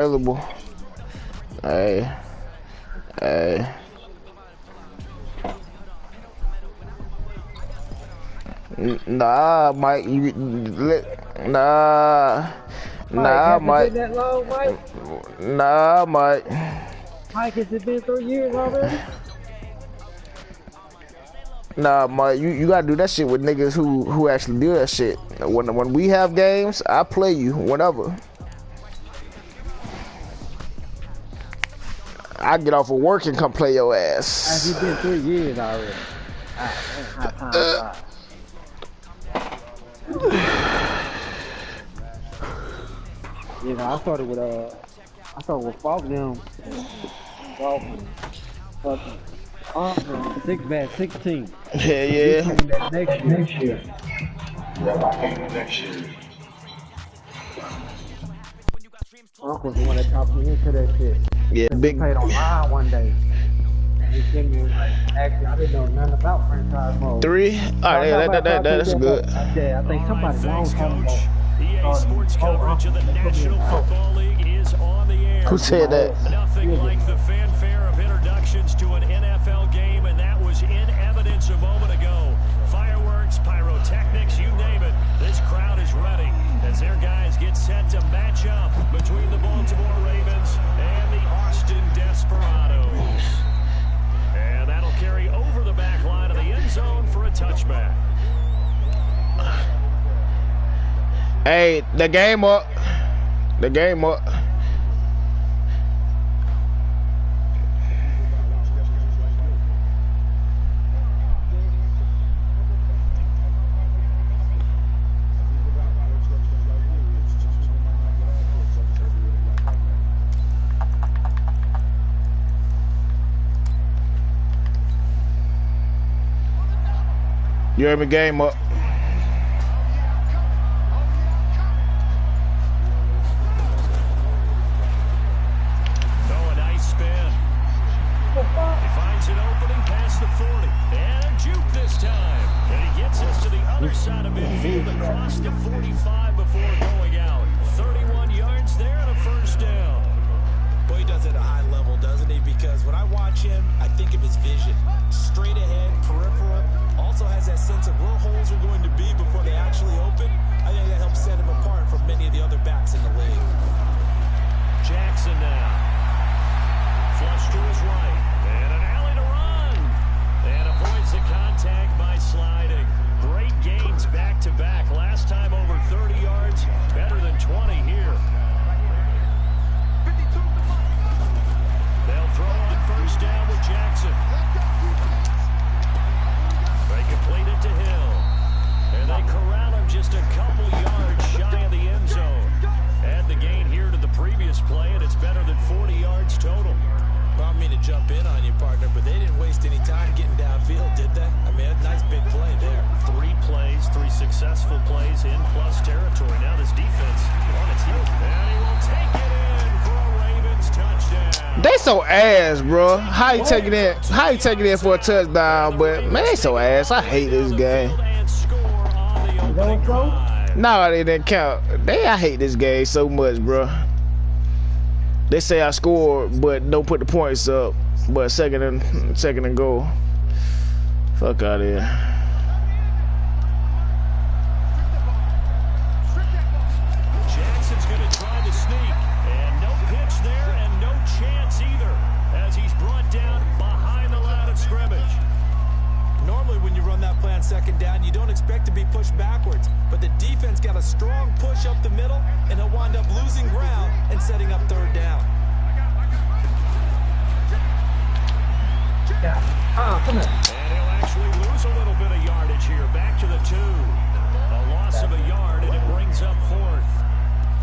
available. Hey. Nah, Mike. Nah, Mike. That long, Mike? Nah, Mike. Mike, has it been 3 years already? Nah, Mike. You gotta do that shit with niggas who actually do that shit. When we have games, I play you whenever. I get off of work and come play your ass. Has it been 3 years already? How time flies. You know, I started with Falk them. Fucking awesome. 6-16. Yeah. Next year. Yeah, I came next year. Uncle's the one that talked me into that shit. Yeah, big. We played online one day. And he sent me like, actually, I didn't know nothing about franchise mode. 3? Alright, that's good. I think somebody wrong talking about. EA Sports coverage of the National Football League is on the air. Who said that? Nothing like the fanfare of introductions to an NFL game, and that was in evidence a moment ago. Fireworks, pyrotechnics, you name it. This crowd is ready as their guys get set to match up between the Baltimore Ravens and the Austin Desperados. And that'll carry over the back line of the end zone for a touchback. Hey, the game up. You heard me, game up. The 40 and a juke this time, and he gets us to the other side of midfield across the 45 before going out. 31 yards there and a first down. Boy, he does it at a high level, doesn't he? Because when I watch him, I think of his vision. Straight ahead, peripheral, also has that sense of where holes are going to be before they actually open. I think that helps set him apart from many of the other backs in the league. Jackson now. Flush to his right. And an alley to run. And avoids the contact by sliding. Great gains back-to-back. Last time over 30 yards. Better than 20 here. They'll throw on first down with Jackson. They complete it to Hill. And they corral him just a couple yards shy of the end zone. Add the gain here to the previous play, and it's better than 40 yards total. Well, I don't mean to jump in on you, partner, but they didn't waste any time getting downfield, did they? I mean, a nice big play there. 3 plays, 3 successful plays in plus territory. Now this defense on its heels. And he will take it in for a Ravens touchdown. They so ass, bro. How you taking it? How you taking it for a touchdown? But man, they so ass. I hate this game. No, they didn't count. I hate this game so much, bro. They say I scored, but don't put the points up. But second and goal. Fuck out of here. Jackson's going to try to sneak, and no pitch there, and no chance either, as he's brought down behind the line of scrimmage. Normally when you run that play on second down, you don't expect to be pushed backwards, but the defense got a strong push up the middle, and he'll wind up losing ground and setting up third down. Come here. And he'll actually lose a little bit of yardage here, back to the 2. A loss of a yard, and it brings up 4th.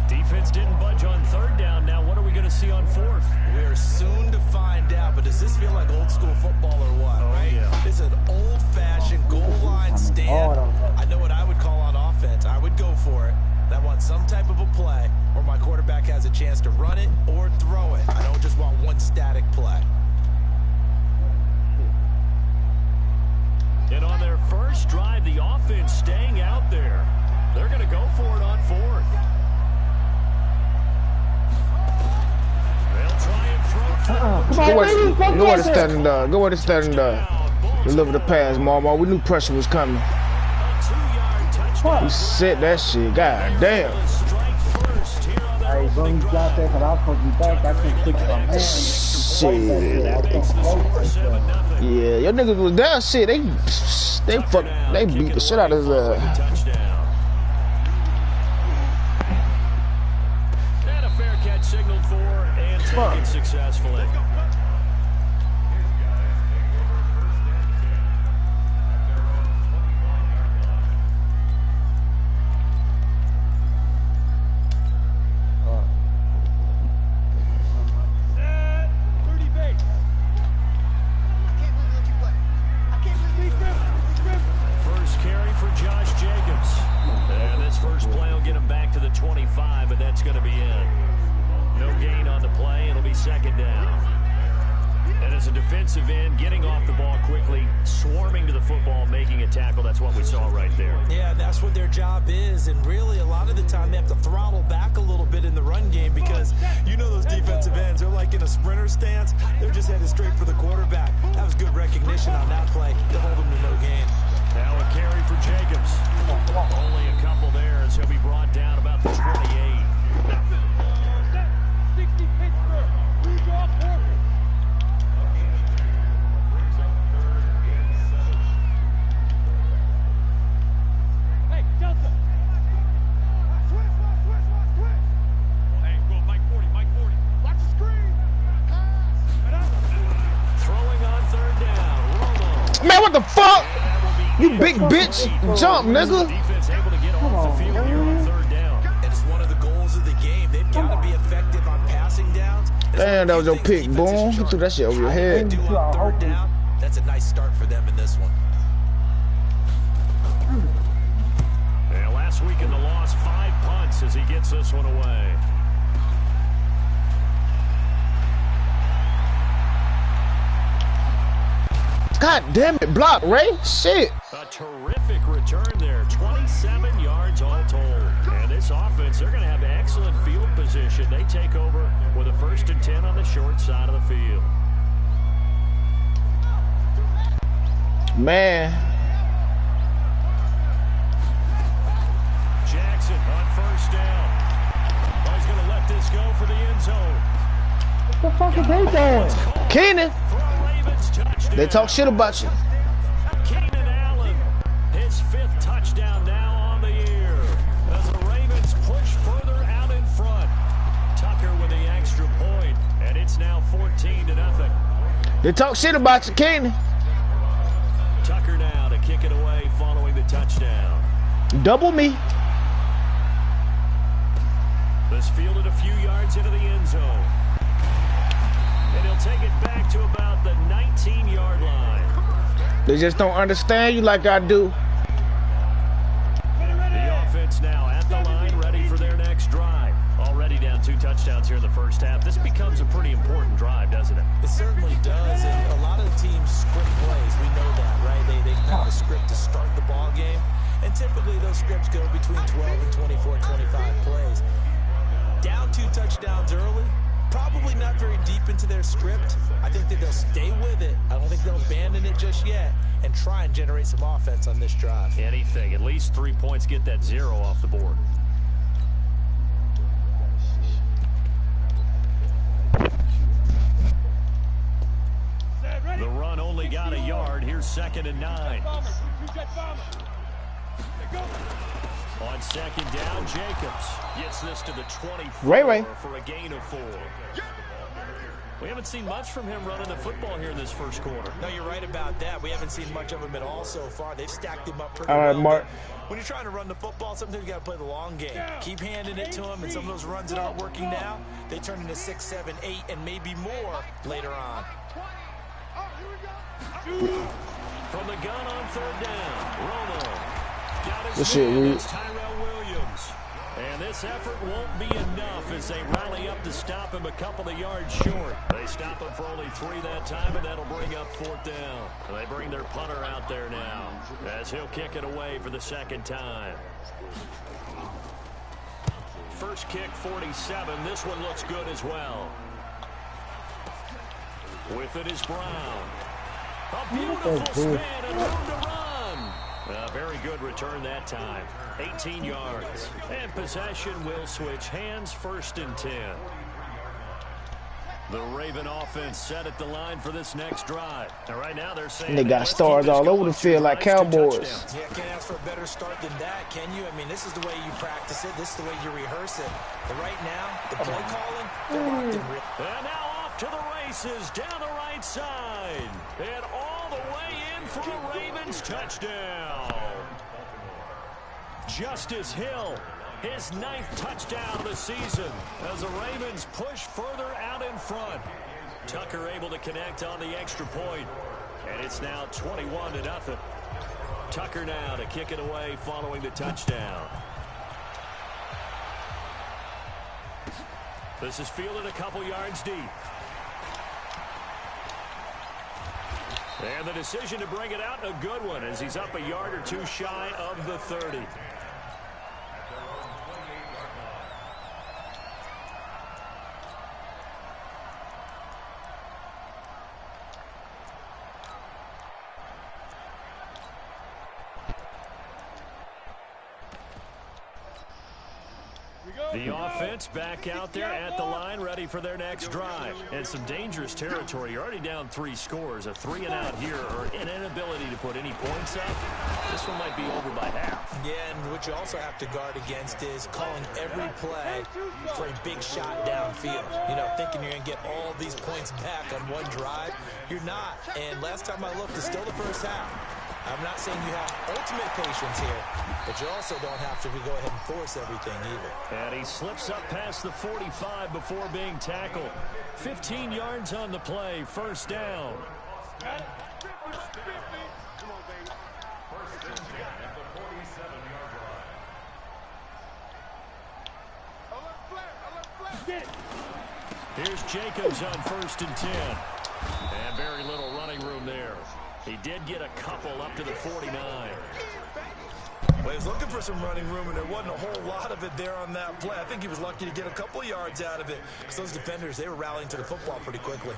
Defense didn't budge on third down. Now what are we going to see on 4th? We're soon to find out, but does this feel like old school football or what, right? Yeah. This is an old-fashioned goal line stand. I know what I would call on offense. I would go for it. I want some type of a play where my quarterback has a chance to run it or throw it. I don't just want one static play. And on their first drive, the offense staying out there. They're going to go for it on 4th. Go where the standing dog. Go where the standing dog. Deliver the pass, Mama. We knew pressure was coming. We set that shit. God damn. Hey, bro, you got that because I was supposed to be back. I couldn't kick my man. Shit. Yeah, your niggas was down. Shit, they beat the shit out of his And a fair catch signaled for and taken successfully. Defensive end getting off the ball quickly, swarming to the football, making a tackle. That's what we saw right there. Yeah, that's what their job is, and really a lot of the time they have to throttle back a little bit in the run game because you know those defensive ends, they're like in a sprinter stance. They're just headed straight for the quarterback. That was good recognition on that play to hold them to no gain. Now a carry for Jacobs. Only a couple there as he'll be brought down about the 28. Man, what the fuck? You big bitch. Jump, nigga. Defense able to get off the field here on third down. And it's one of the goals of the game. They've got to be effective on passing downs. Damn, that was your pick, boom. You threw that shit over your head. Do on third down. That's a nice start for them in this one. And last week in the loss, 5 punts as he gets this one away. God damn it, block, Ray. Shit. A terrific return there. 27 yards all told. And this offense, they're going to have excellent field position. They take over with a 1st and 10 on the short side of the field. Man. Jackson on 1st down. Oh, he's going to let this go for the end zone. What the fuck is they doing? Keenan. They talk shit about you. Keenan Allen, his 5th touchdown now on the year. As the Ravens push further out in front. Tucker with the extra point, and it's now 14-0. They talk shit about you, Keenan. Tucker now to kick it away following the touchdown. Double me. This fielded a few yards into the end zone. And he'll take it back to about the 19-yard line. They just don't understand you like I do. The offense now at the line, ready for their next drive. Already down 2 touchdowns here in the first half. This becomes a pretty important drive, doesn't it? It certainly does, and a lot of the teams script plays. We know that, right? They have a script to start the ball game, and typically those scripts go between 12 and 24, 25 plays. Down 2 touchdowns early. Probably not very deep into their script. I think that they'll stay with it. I don't think they'll abandon it just yet and try and generate some offense on this drive. Anything. At least 3 points, get that 0 off the board. The run only got a yard. Here's 2nd and 9. On 2nd down, Jacobs gets this to the 24 for a gain of 4. We haven't seen much from him running the football here in this first quarter. No, you're right about that. We haven't seen much of him at all so far. They've stacked him up pretty well. All right, Mark. When you're trying to run the football, sometimes you got to play the long game. Keep handing it to him, and some of those runs that aren't working now, they turn into 6, 7, 8, and maybe more later on. From the gun on 3rd down, Romo. This shit weird. Tyrell Williams. And this effort won't be enough as they rally up to stop him a couple of yards short. They stop him for only 3 that time, and that'll bring up 4th down. They bring their punter out there now as he'll kick it away for the 2nd time. First kick, 47. This one looks good as well. With it is Brown. A beautiful spin and room to run. A very good return that time. 18 yards. And possession will switch hands, 1st and 10. The Raven offense set at the line for this next drive. And right now they're saying they got stars all over the field like Cowboys. Yeah, can't ask for a better start than that, can you? I mean, this is the way you practice it. This is the way you rehearse it. But right now, the play calling, they're locked in real. And now off to the races down the right side. And all the way in for a Ravens touchdown. Justice Hill, his 9th touchdown of the season as the Ravens push further out in front. Tucker able to connect on the extra point, and it's now 21-0. Tucker now to kick it away following the touchdown. This is fielded a couple yards deep. And the decision to bring it out, a good one, as he's up a yard or two shy of the 30. The offense back out there at the line, ready for their next drive. And some dangerous territory. You're already down 3 scores. A 3-and-out here, or an inability to put any points up. This one might be over by half. Yeah, and what you also have to guard against is calling every play for a big shot downfield. You know, thinking you're going to get all these points back on one drive. You're not. And last time I looked, it's still the first half. I'm not saying you have ultimate patience here, but you also don't have to go ahead and force everything either. And he slips up past the 45 before being tackled. 15 yards on the play, 1st down. Here's Jacobs on 1st and 10. And very little running room there. He did get a couple up to the 49. Well, he was looking for some running room, and there wasn't a whole lot of it there on that play. I think he was lucky to get a couple yards out of it, because those defenders, they were rallying to the football pretty quickly.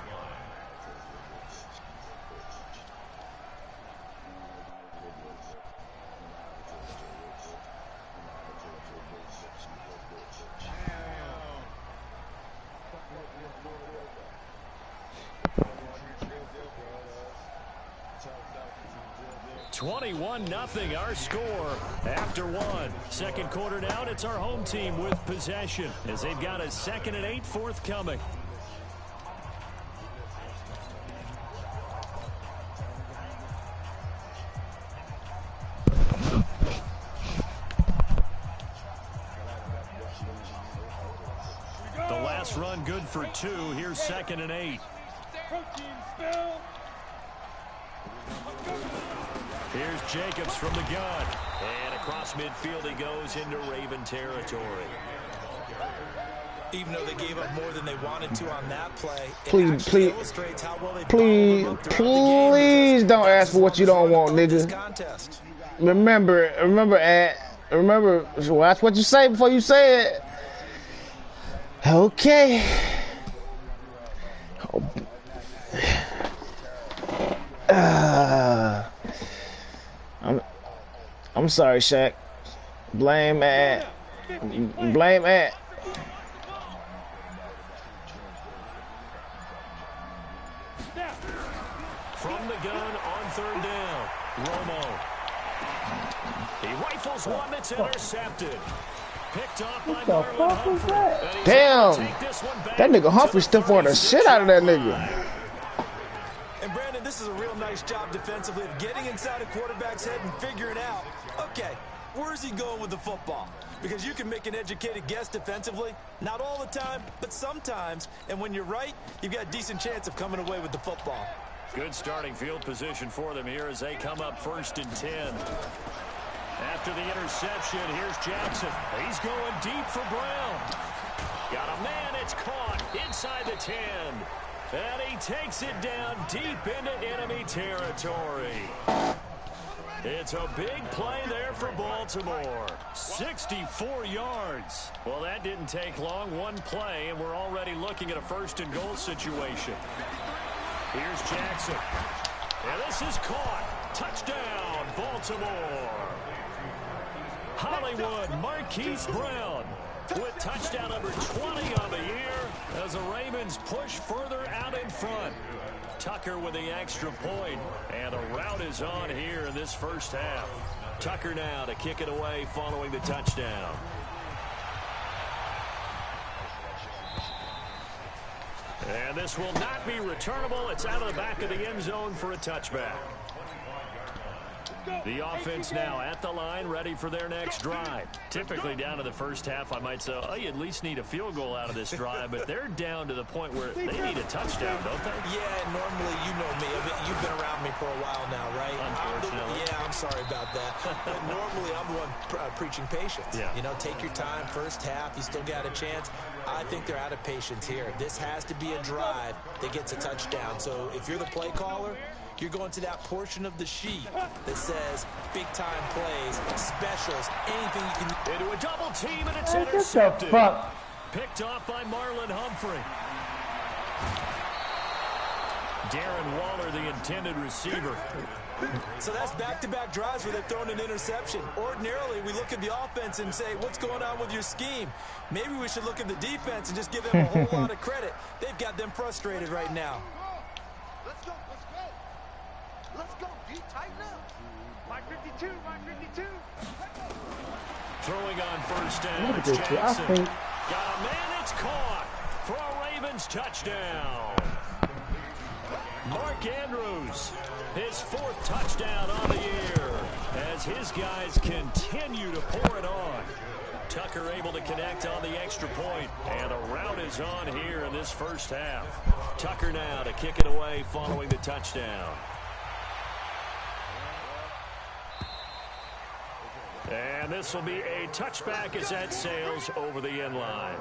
Nothing, our score after 1. Second quarter down, it's our home team with possession as they've got a 2nd and 8 forthcoming. The last run good for 2. Here's 2nd and 8. Here's Jacobs from the gun. And across midfield he goes into Raven territory. Even though they gave up more than they wanted to on that play, please don't ask for what you don't want, nigga. Remember, watch what you say before you say it. Okay. I'm sorry, Shaq. Blame at. From the gun on 3rd down, Romo. He rifles one that's intercepted. Picked off by Marlon Humphrey. Damn. That nigga Humphrey still for the shit out of that nigga. And Brandon, this is a real nice job defensively of getting inside a quarterback's head and figuring out, okay, where's he going with the football? Because you can make an educated guess defensively. Not all the time, but sometimes. And when you're right, you've got a decent chance of coming away with the football. Good starting field position for them here as they come up 1st and 10. After the interception, here's Jackson. He's going deep for Brown. Got a man, it's caught inside the 10. And he takes it down deep into enemy territory. It's a big play there for Baltimore. 64 yards. Well, that didn't take long. One play, and we're already looking at a 1st and goal situation. Here's Jackson. And this is caught. Touchdown, Baltimore. Hollywood Marquise Brown with touchdown number 20 on the year as the Ravens push further out in front. Tucker with the extra point, and a rout is on here in this first half. Tucker now to kick it away following the touchdown. And this will not be returnable. It's out of the back of the end zone for a touchback. The offense now at the line, ready for their next drive. Typically down to the first half, I might say, oh, you at least need a field goal out of this drive, but they're down to the point where they need a touchdown, don't they? Yeah, normally, you know me. I mean, you've been around me for a while now, right? Unfortunately. I'm sorry about that. But normally, I'm the one preaching patience. Yeah. You know, take your time, first half, you still got a chance. I think they're out of patience here. This has to be a drive that gets a touchdown. So if you're the play caller, you're going to that portion of the sheet that says big-time plays, specials, anything you can. Into a double team, and it's What the intercepted. fuck? Picked off by Marlon Humphrey. Darren Waller, the intended receiver. So that's back-to-back drives where they've thrown an interception. Ordinarily, we look at the offense and say, what's going on with your scheme? Maybe we should look at the defense and just give them a whole lot of credit. They've got them frustrated right now. Let's go. Let's go. D, tighten up. My 52. Throwing on first down. Look at It's this shit. I Jackson. think Got a man, it's caught for a Ravens touchdown. Mark Andrews, his fourth touchdown on the year as his guys continue to pour it on. Tucker able to connect on the extra point, and a rout is on here in this first half. Tucker now to kick it away following the touchdown. And this will be a touchback as that sails over the end line.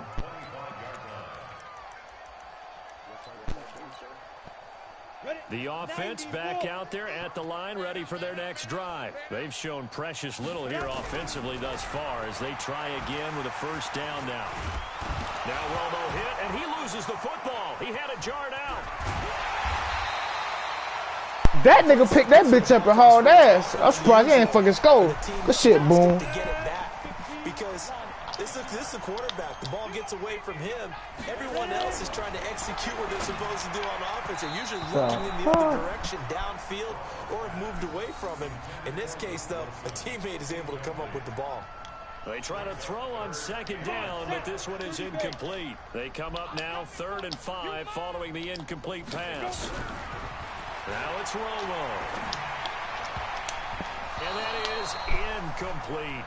The offense back out there at the line, ready for their next drive. They've shown precious little here offensively thus far as they try again with a first down now. Now Romo hit, and he loses the football. He had it jarred out. That nigga picked that bitch up and hauled ass. I'm surprised he ain't fucking scored. Good shit, boom. To get it back, because this is the quarterback. The ball gets away from him. Everyone else is trying to execute what they're supposed to do on offense. They're usually looking in the other direction, downfield, or have moved away from him. In this case, though, a teammate is able to come up with the ball. They try to throw on second down, but this one is incomplete. They come up now 3rd and 5 following the incomplete pass. Now it's Romo. And that is incomplete.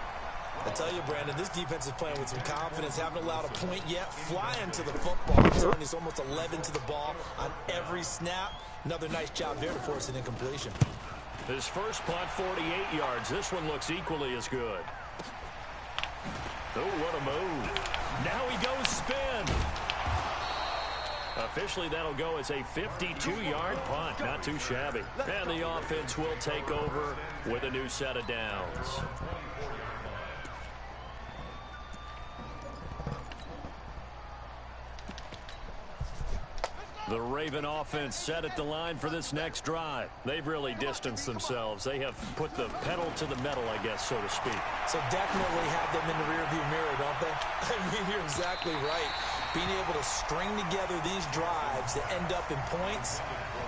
I tell you, Brandon, this defense is playing with some confidence. Haven't allowed a point yet. Flying to the football. It's almost 11 to the ball on every snap. Another nice job there to force an incompletion. His first punt, 48 yards. This one looks equally as good. Oh, what a move. Now he goes spin. Officially, that'll go as a 52-yard punt. Not too shabby. And the offense will take over with a new set of downs. The Raven offense set at the line for this next drive. They've really distanced themselves. They have put the pedal to the metal, I guess, so to speak. So definitely have them in the rearview mirror, don't they? I mean, you're exactly right. Being able to string together these drives that end up in points,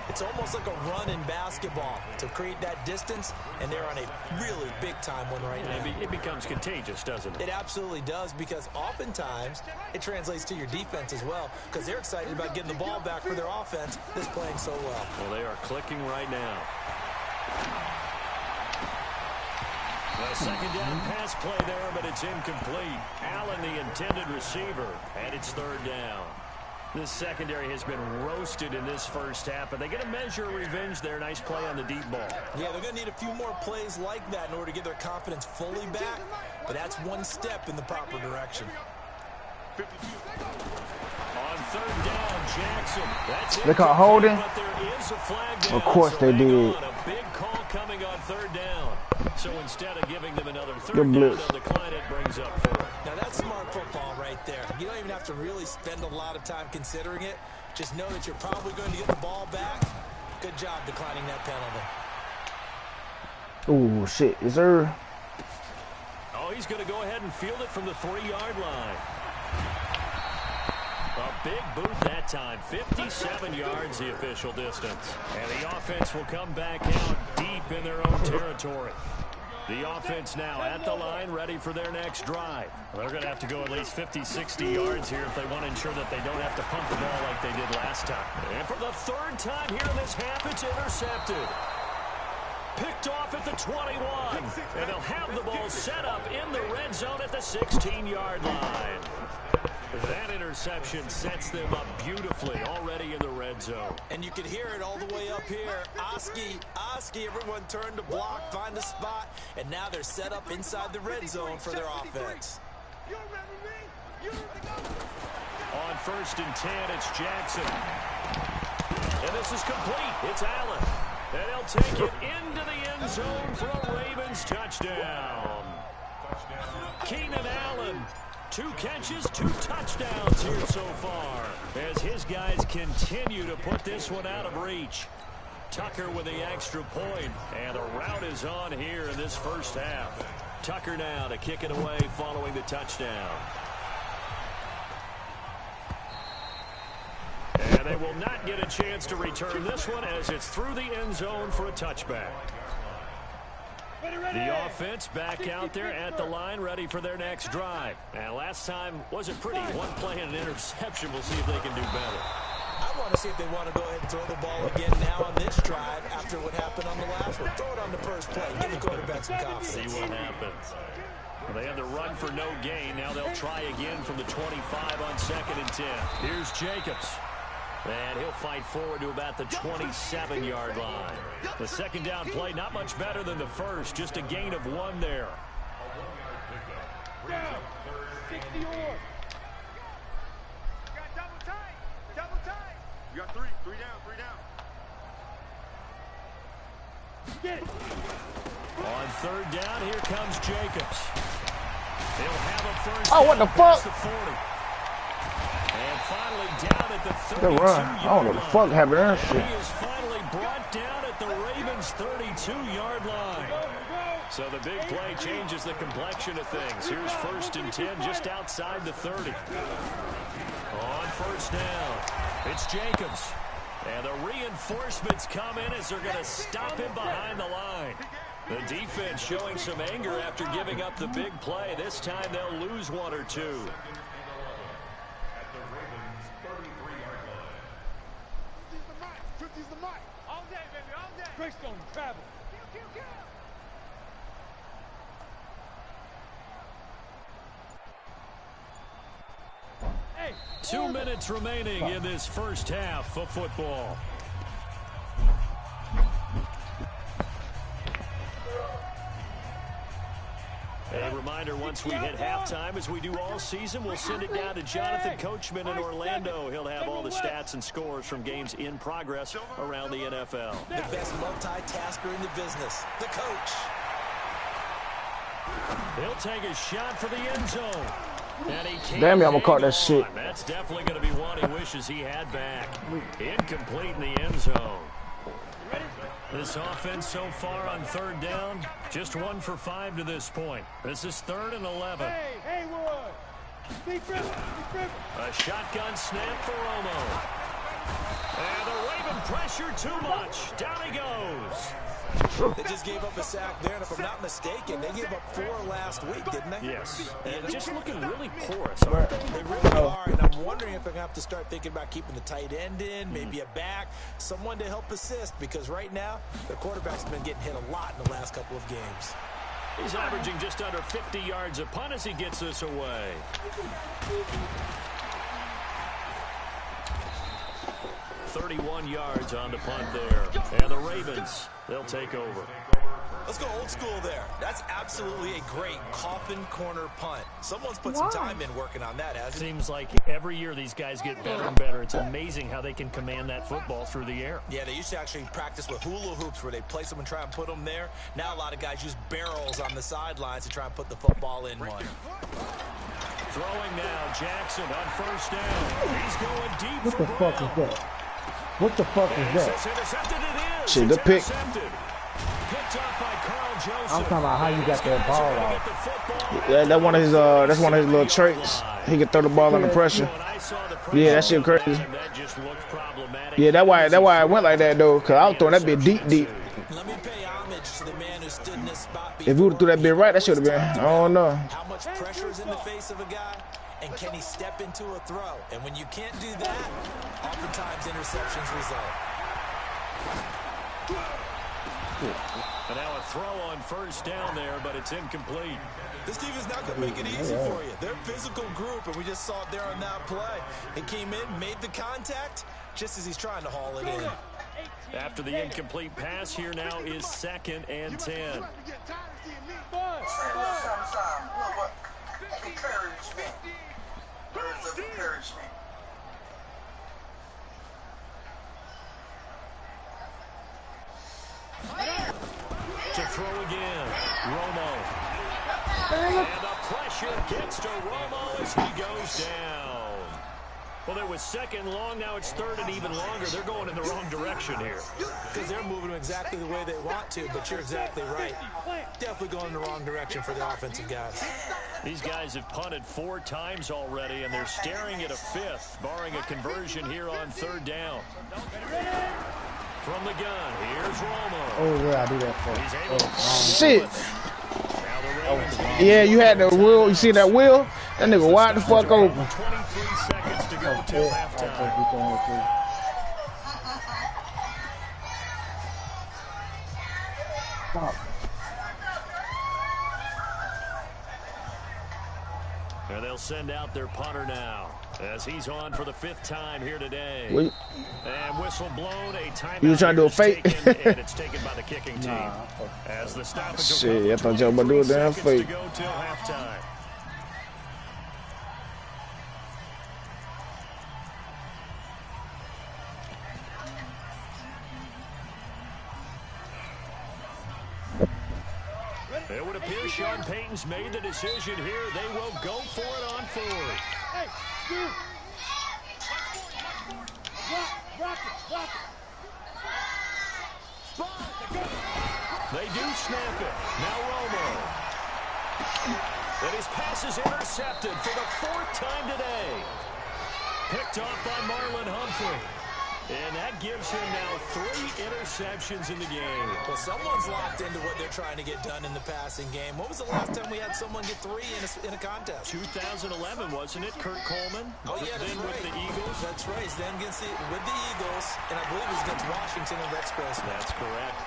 it's almost like a run in basketball to create that distance, and they're on a really big-time one right now. It becomes contagious, doesn't it? It absolutely does, because oftentimes it translates to your defense as well, because they're excited about getting the ball back for their offense that's playing so well. Well, they are clicking right now. A second down pass play there, but it's incomplete. Allen, the intended receiver, and it's 3rd down. This secondary has been roasted in this first half, but they get a measure of revenge there. Nice play on the deep ball. Yeah, they're going to need a few more plays like that in order to get their confidence fully back, but that's one step in the proper direction. On 3rd down, Jackson. That's it. They caught holding. But there is a flag down. Of course they did. A big call coming on 3rd down. So instead of giving them another 3rd Good down, blitz. the decline it brings up 4th. Now, that's smart football right there. You don't even have to really spend a lot of time considering it. Just know that you're probably going to get the ball back. Good job declining that penalty. Oh, shit. Is there... Oh, he's going to go ahead and field it from the 3-yard line. A big boot that time. 57 yards the official distance. And the offense will come back out deep in their own territory. The offense now at the line, ready for their next drive. They're going to have to go at least 50, 60 yards here if they want to ensure that they don't have to pump the ball like they did last time. And for the 3rd time here in this half, it's intercepted. Picked off at the 21. And they'll have the ball set up in the red zone at the 16-yard line. That interception sets them up beautifully already in the red zone. And you can hear it all the way up here. Oski, everyone turned to block, find a spot, and now they're set up inside the red zone for their offense. On 1st and 10, it's Jackson. And this is complete. It's Allen. And he'll take it into the end zone for a Ravens touchdown. Keenan Allen. 2 catches, 2 touchdowns here so far as his guys continue to put this one out of reach. Tucker with the extra point, and the route is on here in this first half. Tucker now to kick it away following the touchdown. And they will not get a chance to return this one as it's through the end zone for a touchback. The offense back out there at the line, ready for their next drive. And last time wasn't pretty. 1 play and an interception. We'll see if they can do better. I want to see if they want to go ahead and throw the ball again now on this drive after what happened on the last one. Throw it on the first play. Give the quarterback some confidence. See what happens. Well, they had the run for no gain. Now they'll try again from the 25 on 2nd and 10. Here's Jacobs. And he'll fight forward to about the 27-yard line. The 2nd down play, not much better than the first. Just a gain of 1 there. Down. 60 on. Got double tight. Double tight. You got 3. 3 down. 3 down. Get it. On 3rd down, here comes Jacobs. He'll have a first. Oh, what the fuck? The 40. And finally down at the 32. Good run. I don't know what the fuck happened there. He is finally brought down at the Ravens' 32-yard line. So the big play changes the complexion of things. Here's 1st and 10 just outside the 30. On 1st down, it's Jacobs. And the reinforcements come in as they're going to stop him behind the line. The defense showing some anger after giving up the big play. This time they'll lose 1 or 2. All day, baby, all day. Greystone, travel. Kill. 2 minutes remaining in this first half of football. A reminder, once we hit halftime, as we do all season, we'll send it down to Jonathan Coachman in Orlando. He'll have all the stats and scores from games in progress around the NFL. The best multitasker in the business, the coach. He'll take a shot for the end zone. And he can't Damn, y'all gonna call that hang shit. on. That's definitely going to be one he wishes he had back. Incomplete in the end zone. This offense so far on 3rd down, just 1 for 5 to this point. This is 3rd and 11. Hey, Wood. Big Ripper. A shotgun snap for Romo. And the Raven pressure too much. Down he goes. They just gave up a sack there, and if I'm not mistaken, they gave up 4 last week, didn't they? Yes. And just looking really porous, aren't they? They really are, and I'm wondering if they're going to have to start thinking about keeping the tight end in, maybe a back, someone to help assist, because right now, the quarterback's been getting hit a lot in the last couple of games. He's averaging just under 50 yards a punt as he gets this away. .31 yards on the punt there. And the Ravens, they'll take over. Let's go old school there. That's absolutely a great coffin corner punt. Someone's put some time in working on that, hasn't it? Seems like every year these guys get better and better. It's amazing how they can command that football through the air. Yeah, they used to actually practice with hula hoops where they place them and try and put them there. Now a lot of guys use barrels on the sidelines to try and put the football in one. Throwing now, Jackson on first down. He's going deep. What the fuck is that? What the fuck is that? Shit, the pick. I'm talking about how you got that ball out. That's one of his little traits. He can throw the ball under pressure. Yeah, that shit crazy. Yeah, that's why I went like that though, cause I was throwing that bit deep. Let me pay homage to the man who stood in this spot before. If you would have threw that bit right, that should have been. I don't know. How much pressure is in the face of a guy, and can he step into a throw? And when you can't do that, oftentimes interceptions result. And now a throw on first down there, but it's incomplete. This team is not going to make it easy for you. They're a physical group, and we just saw it there on that play. He came in, made the contact, just as he's trying to haul it in. After the incomplete pass, here now is 2nd and 10. To throw again, Romo. And the pressure gets to Romo as he goes down. Well, there was 2nd long, now it's 3rd and even longer. They're going in the wrong direction here. Because they're moving them exactly the way they want to, but you're exactly right. Definitely going in the wrong direction for the offensive guys. These guys have punted 4 times already, and they're staring at a 5th, barring a conversion here on 3rd down. From the gun, here's Romo. Oh, yeah, I do that for. He's able to Shit. Yeah, you had the wheel. You see that wheel? That nigga wide the fuck open. 23 seconds to go till halftime. And they'll send out their punter now, as he's on for the 5th time here today. And whistle blown, a timeout. You trying to do a fake? And it's taken by the kicking team. As the stoppage. Shit, I thought y'all about to do a damn fake. To go till halftime. It would appear Sean Payton's made the decision here. They will go for it on 4th. They do snap it. Now Romo. And his pass is intercepted for the 4th time today. Picked off by Marlon Humphrey. And that gives him now 3 interceptions in the game. Well, someone's locked into what they're trying to get done in the passing game. When was the last time we had someone get 3 in a contest? 2011, wasn't it? Kurt Coleman? Oh, yeah, that's then right. with the Eagles. That's right. Then with the Eagles, and I believe it was against Washington and Rex Grossman. That's correct.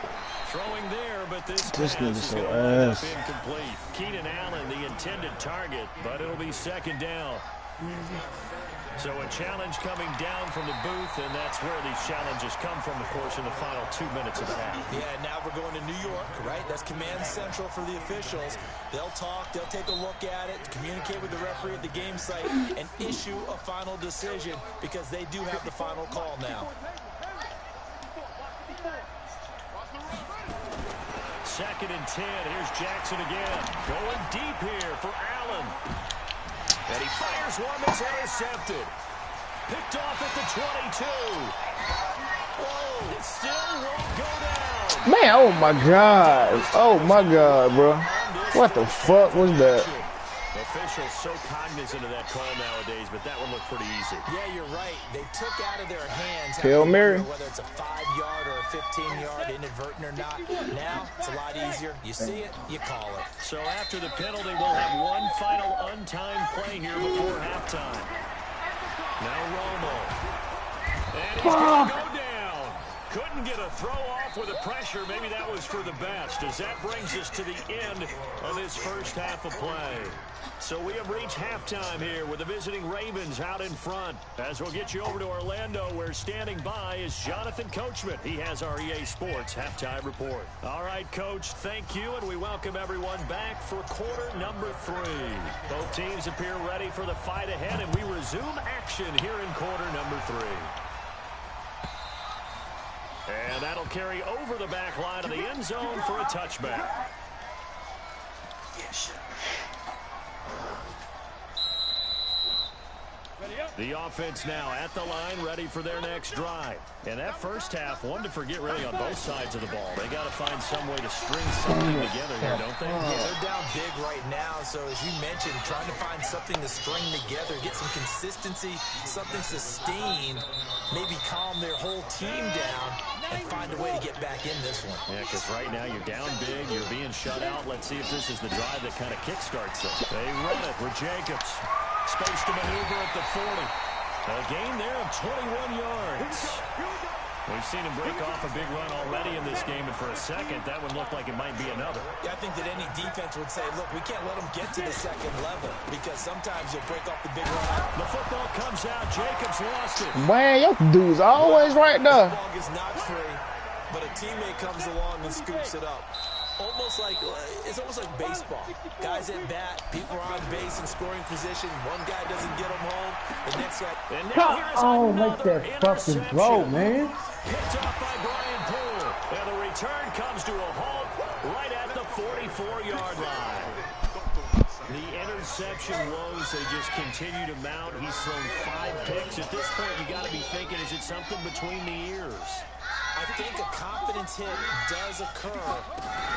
Throwing there, but this This pass nigga's is so going to end up ass. incomplete. Keenan Allen, the intended target, but it'll be 2nd down. So a challenge coming down from the booth, and that's where these challenges come from, of course, in the final 2 minutes of the half. Yeah, now we're going to New York, right? That's command central for the officials. They'll talk, they'll take a look at it, communicate with the referee at the game site, and issue a final decision because they do have the final call now. 2nd and 10. Here's Jackson again. Going deep here for Allen. And he fires one that's intercepted. Picked off at the 22. Whoa, it still won't go down. Man, oh my God. Oh my God, bro. What the fuck was that? Officials so cognizant of that call nowadays, but that one looked pretty easy. Yeah, you're right. They took out of their hands Hail Mary. whether it's a 5-yard or a 15-yard, inadvertent or not. Now, it's a lot easier. You see it, you call it. So after the penalty, we'll have one final untimed play here before halftime. Now Romo. And he's going to go down. Couldn't get a throw off with the pressure. Maybe that was for the best, as that brings us to the end of this first half of play. So we have reached halftime here with the visiting Ravens out in front. As we'll get you over to Orlando, where standing by is Jonathan Coachman. He has our EA Sports halftime report. All right, Coach, thank you, and we welcome everyone back for quarter number 3. Both teams appear ready for the fight ahead, and we resume action here in quarter number 3. And that'll carry over the back line of the end zone for a touchback. The offense now at the line, ready for their next drive. And that first half, one to forget really on both sides of the ball. They got to find some way to string something together here, don't they? Yeah, they're down big right now. So as you mentioned, trying to find something to string together, get some consistency, something sustained, maybe calm their whole team down and find a way to get back in this one. Yeah, because right now you're down big, you're being shut out. Let's see if this is the drive that kind of kickstarts it. They run it with Jacobs. Space to maneuver at the 40. A gain there of 21 yards. We've seen him break off a big run already in this game, and for a second, that one looked like it might be another. Yeah, I think that any defense would say, look, we can't let them get to the second level because sometimes you'll break off the big run. The football comes out. Jacobs lost it. Man, your dude's always right there. The ball gets knocked free, but a teammate comes along and scoops it up. It's almost like baseball. Guys at bat, people are on base in scoring position. One guy doesn't get them home. The next guy. And now here's make that fucking throw, man. Picked off by Brian Poole. And the return comes to a halt right at the 44-yard line. The interception woes, they just continue to mount. He's thrown 5 picks. At this point, you got to be thinking, is it something between the ears? I think a confidence hit does occur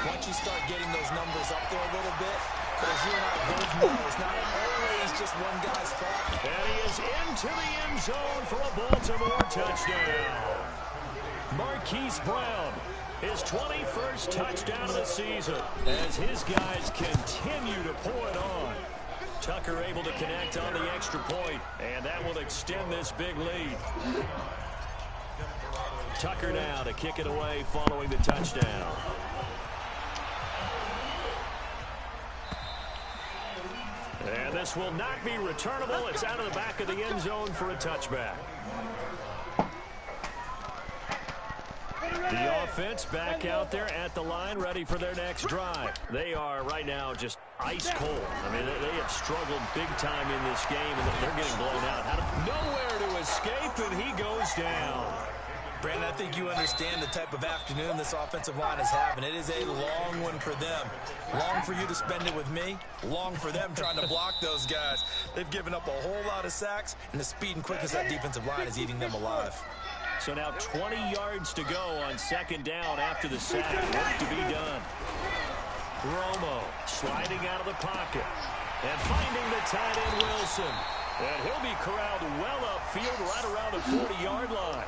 once you start getting those numbers up there a little bit. But as you and I both know, it's not always just one guy's fault. And he is into the end zone for a Baltimore touchdown. Marquise Brown, his 21st touchdown of the season, as his guys continue to pour it on. Tucker able to connect on the extra point, and that will extend this big lead. Tucker now to kick it away following the touchdown. And this will not be returnable. It's out of the back of the end zone for a touchback. The offense back out there at the line, ready for their next drive. They are right now just ice cold. I mean, they have struggled big time in this game, and they're getting blown out. Nowhere to escape, and he goes down. Brandon, I think you understand the type of afternoon this offensive line is having. It is a long one for them. Long for you to spend it with me. Long for them trying to block those guys. They've given up a whole lot of sacks, and the speed and quickness of that defensive line is eating them alive. So now 20 yards to go on second down after the sack. Work to be done. Romo sliding out of the pocket and finding the tight end Wilson. And he'll be corralled well upfield right around the 40-yard line.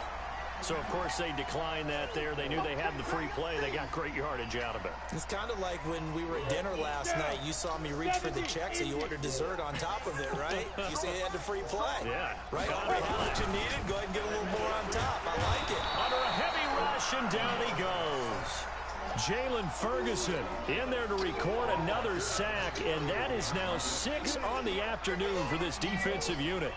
So, of course, they declined that there. They knew they had the free play. They got great yardage out of it. It's kind of like when we were at dinner last night. You saw me reach for the check, so you ordered dessert on top of it, right? You say you had the free play. Yeah. Right? All right, how much you needed? Go ahead and get a little more on top. I like it. Under a heavy rush, and down he goes. Jalen Ferguson in there to record another sack, and that is now 6 on the afternoon for this defensive unit.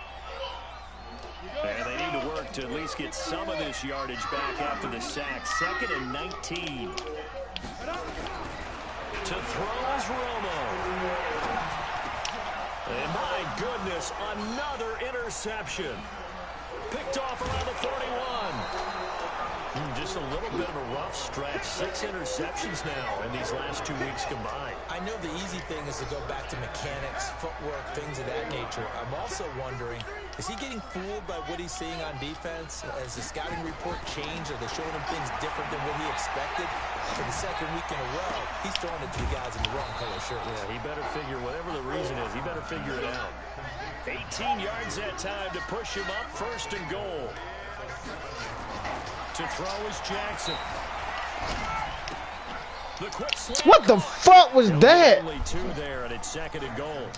And they need to work to at least get some of this yardage back after the sack. 2nd and 19. To throw is Romo. And my goodness, another interception. Picked off around the 41. Just a little bit of a rough stretch. 6 interceptions now in these last 2 weeks combined. I know the easy thing is to go back to mechanics, footwork, things of that nature. I'm also wondering, is he getting fooled by what he's seeing on defense? Has the scouting report changed? Are they showing him things different than what he expected? For the second week in a row, he's throwing it to the guys in the wrong color shirts. Yeah, he better figure, whatever the reason is, he better figure it out. 18 yards that time to push him up, 1st and goal. To throw is Jackson. The quick slip. What the fuck was that? Only 2 there, and it's 2nd and goal.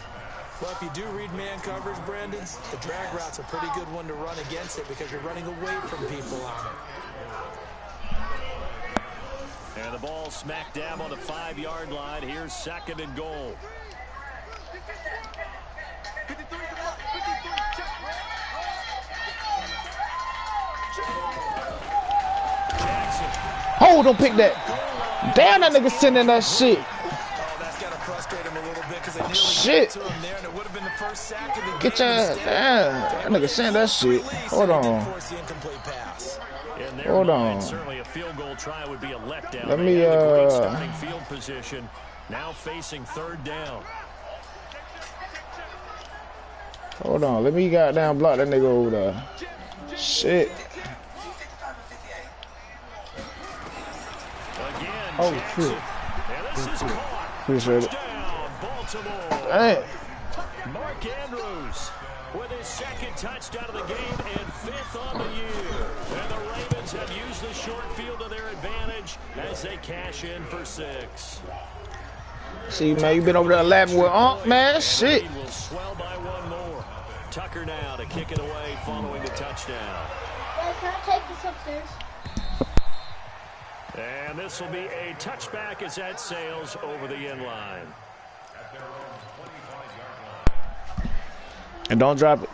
Well, if you do read man coverage, Brandon, the drag route's a pretty good one to run against it because you're running away from people on it. And the ball smack dab on the 5-yard line. Here's 2nd and goal. Oh, don't pick that. Damn, that nigga sending that shit. Oh, that's got to frustrate him a little bit because they nearly Shit. got to him there, and it would have been the first sack of the Get game. your ass down. That nigga send that shit. Hold on. Hold on. Certainly a field goal try would be a letdown. Let They me, have a great starting field position. Now facing 3rd down. Hold on, let me goddamn block that nigga over there. Shit. Oh shit. Appreciate it. Baltimore. Hey. Mark Andrews with his second touchdown of the game and 5th on the year. And the Ravens have used the short field to their advantage as they cash in for 6. See, man, you been over there laughing with man. Shit. Will swell by 1 more. Tucker now to kick it away following the touchdown. Guys, can I take this upstairs? And this will be a touchback as that sails over the end line. And don't drop it.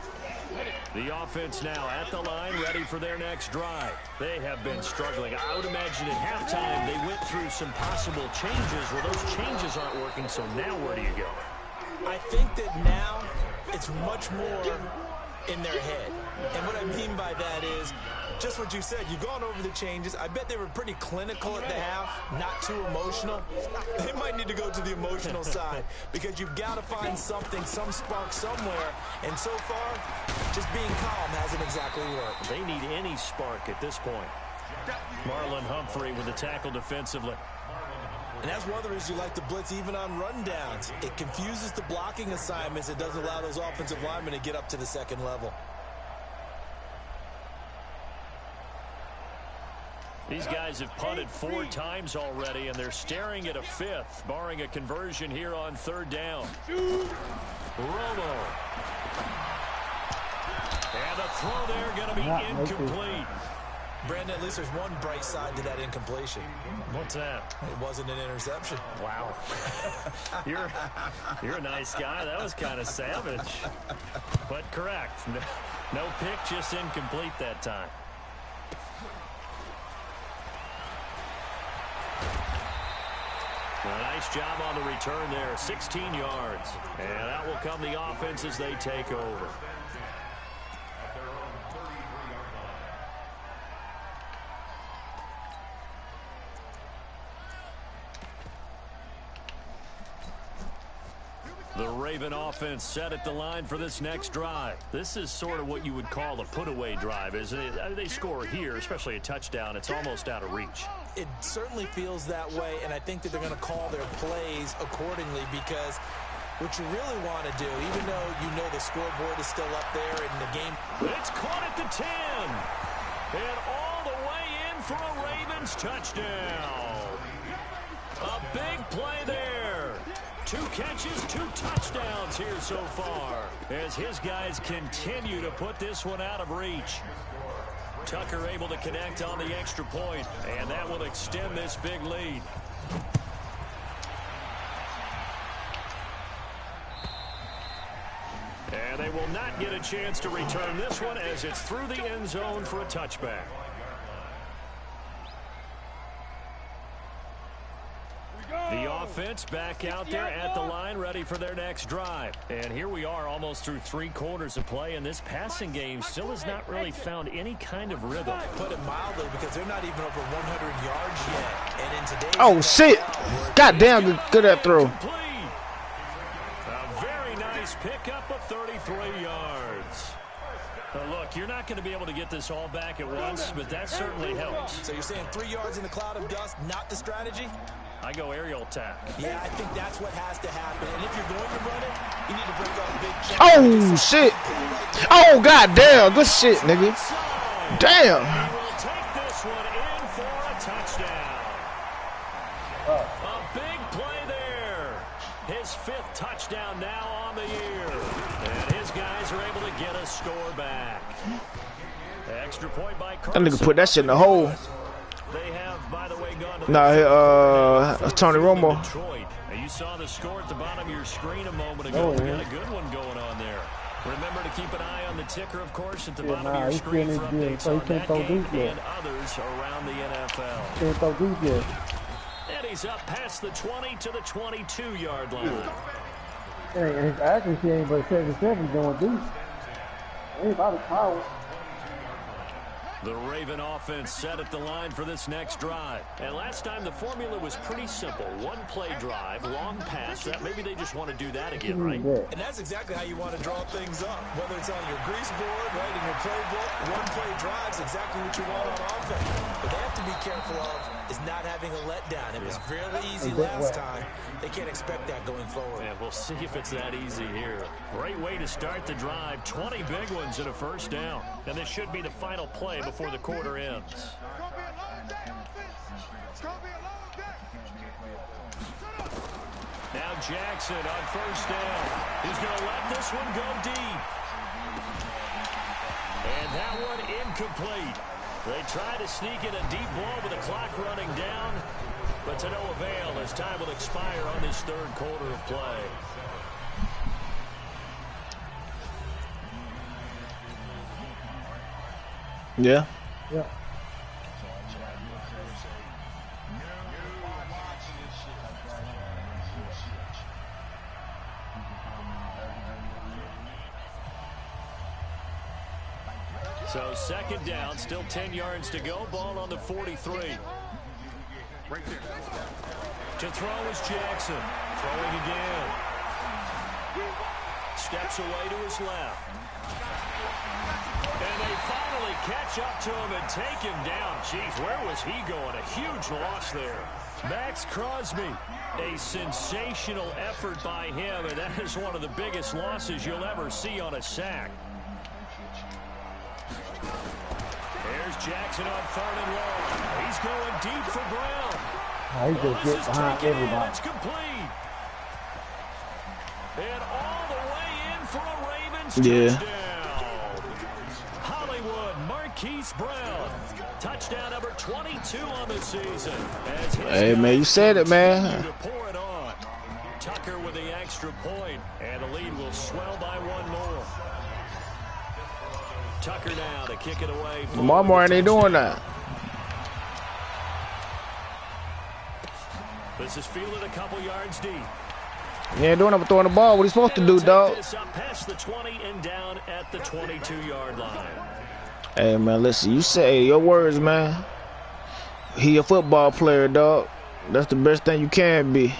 The offense now at the line, ready for their next drive. They have been struggling. I would imagine at halftime they went through some possible changes. Well, those changes aren't working, so now where do you go? I think that now it's much more in their head. And what I mean by that is just what you said. You've gone over the changes. I bet they were pretty clinical at the half, not too emotional. They might need to go to the emotional side because you've got to find something, some spark somewhere. And so far, just being calm hasn't exactly worked. They need any spark at this point. Marlon Humphrey with the tackle defensively. And that's one of the reasons you like to blitz even on rundowns. It confuses the blocking assignments. It doesn't allow those offensive linemen to get up to the second level. These guys have punted 4 times already, and they're staring at a 5th, barring a conversion here on 3rd down. Romo. And the throw there going to be incomplete. Brandon, at least there's one bright side to that incompletion. What's that? It wasn't an interception. Wow. You're a nice guy. That was kind of savage. But correct. No pick, just incomplete that time. A nice job on the return there. 16 yards. And out will come the offense as they take over. The Raven offense set at the line for this next drive. This is sort of what you would call a put-away drive, isn't it? They score here, especially a touchdown. It's almost out of reach. It certainly feels that way, and I think that they're going to call their plays accordingly because what you really want to do, even though you know the scoreboard is still up there in the game. It's caught at the 10. And all the way in for a Ravens touchdown. A big play there. 2 catches, 2 touchdowns here so far as his guys continue to put this one out of reach. Tucker able to connect on the extra point, and that will extend this big lead. And they will not get a chance to return this one as it's through the end zone for a touchback. The offense back out there at the line, ready for their next drive. And here we are almost through 3 quarters of play, and this passing game still has not really found any kind of rhythm. Put it mildly, because they're not even over 100 yards yet. And in today's oh, shit. Goddamn, good at throw. A very nice pickup of 33 yards. Look, you're not going to be able to get this all back at once, but that certainly helps. So you're saying 3 yards in the cloud of dust, not the strategy? I go aerial attack. Yeah, I think that's what has to happen. And if you're going to run it, you need to break up a big chunk. Oh, shit. Oh, goddamn. Good shit, nigga. Damn. He will take this one in for a touchdown. A big play there. His 5th touchdown now on the year. And his guys are able to get a score back. Extra point by Carson. That nigga put that shit in the hole. They have, by the way, gone to Tony Romo. Detroit. Now, you saw the score at the bottom of your screen a moment ago. We got a good one going on there. Remember to keep an eye on the ticker, of course, at the bottom of your screen for updates on that game and others around the NFL. And he's up past the 20 to the 22-yard line. Hey, his accuracy ain't but 77 going deep. Ain't about his power. The Raven offense set at the line for this next drive. And last time the formula was pretty simple. One-play drive, long pass. That maybe they just want to do that again, right? And that's exactly how you want to draw things up. Whether it's on your grease board, right, in your playbook, one-play drive's exactly what you want on offense. What they have to be careful of is not having a letdown. It was fairly easy last time. They can't expect that going forward. Yeah, we'll see if it's that easy here. Great way to start the drive. 20 big ones and a first down. And this should be the final play before the quarter ends. Now Jackson on first down. He's going to let this one go deep. And that one incomplete. They try to sneak in a deep ball with the clock running down, but to no avail as time will expire on this third quarter of play. Yeah. Yeah. So second down, still 10 yards to go. Ball on the 43. To throw is Jackson. Throwing again. Steps away to his left. And they finally catch up to him and take him down. Jeez, where was he going? A huge loss there. Max Crosby. A sensational effort by him, and that is one of the biggest losses you'll ever see on a sack. There's Jackson on 3rd and long. He's going deep for Brown. He just gets behind everybody. It's complete. And all the way in for a Ravens touchdown. Hollywood Marquise Brown. Touchdown number 22 on the season. Hey, man, you said it, man. To pour it on. Tucker with the extra point, and the lead will swell by one more. Tucker now to kick it away. Marmore ain't doing that. This is fielded a couple yards deep. He ain't doing nothing but throwing the ball. What he supposed to do, dog? This up past the 20 and down at the 22-yard line. Hey, man, listen. You say your words, man. He a football player, dog. That's the best thing you can be.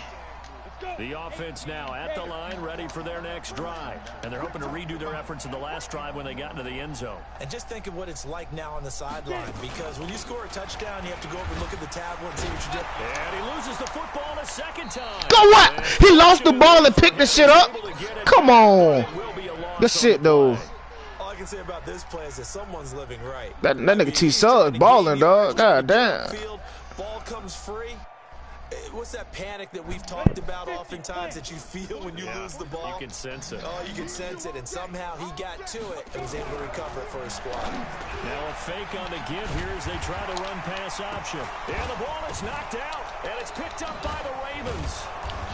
The offense now at the line, ready for their next drive. And they're hoping to redo their efforts in the last drive when they got into the end zone. And just think of what it's like now on the sideline, because when you score a touchdown, you have to go over and look at the tablet and see what you did. And he loses the football a second time. Go what? He lost the ball and picked the shit up? Come on. Good shit, though. All I can say about this play is that someone's living right. That nigga T-Suggs balling, dog. God damn. Ball comes free. What's that panic that we've talked about oftentimes that you feel when you lose the ball? You can sense it. Oh, you can sense it, and somehow he got to it and was able to recover it for his squad. Now a fake on the give here as they try to run pass option. And the ball is knocked out, and it's picked up by the Ravens.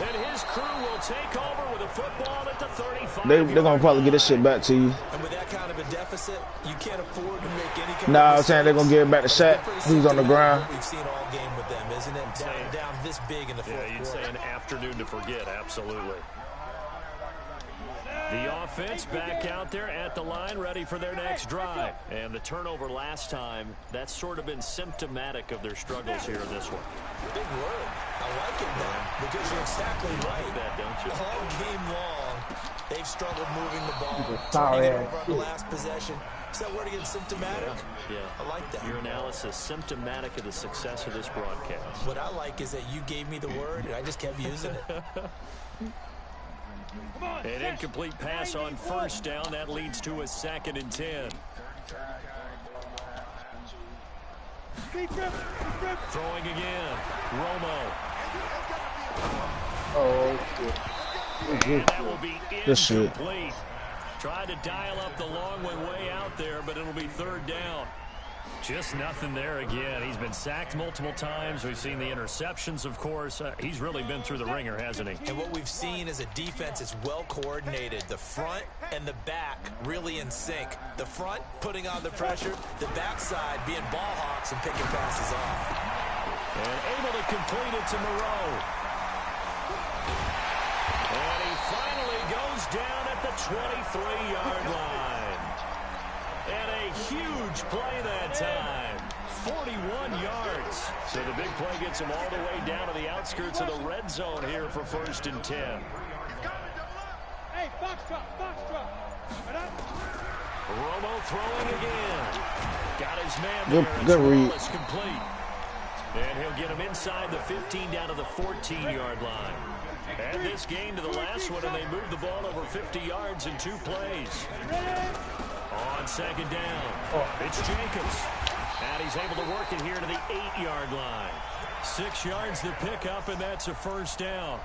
And his crew will take over with a football at the 35. They're going to probably get this shit back to you. And with that kind of a deficit, you can't afford to make any kind Nah, of I'm saying they're going to give it back to Shaq. He's on the ground. We've seen all game with them, isn't it? Down this big in the fourth Yeah, you'd say an afternoon to forget, absolutely. The offense back out there at the line, ready for their next drive. And the turnover last time, that's sort of been symptomatic of their struggles here in this one. Big word. I like it, though, because you're exactly right. That, don't you? All game long, they've struggled moving the ball, sorry, turning it over on the last possession. Is that word again, symptomatic? Yeah. I like that. Your analysis, symptomatic of the success of this broadcast. What I like is that you gave me the word, and I just kept using it. An incomplete pass on first down. That leads to a 2nd and 10. Throwing again. Romo. Oh, shit. And that will be This shit. incomplete. Tried to dial up the long one way out there, but it'll be 3rd down. Just nothing there again. He's been sacked multiple times. We've seen the interceptions, of course. He's really been through the ringer, hasn't he? And what we've seen is a defense that's well coordinated. The front and the back really in sync. The front putting on the pressure, the backside being ball hawks and picking passes off. And able to complete it to Moreau. And he finally goes down at the 23-yard line. And a a huge play that time. 41 yards. So the big play gets him all the way down to the outskirts of the red zone here for 1st and 10. Hey, box drop. Romo throwing again. Got his man there. Good read. It's complete. And he'll get him inside the 15 down to the 14-yard line. Add this game to the last one, and they moved the ball over 50 yards in 2 plays. On 2nd down, it's Jacobs. And he's able to work it here to the 8-yard line. 6 yards to pick up, and that's a 1st down.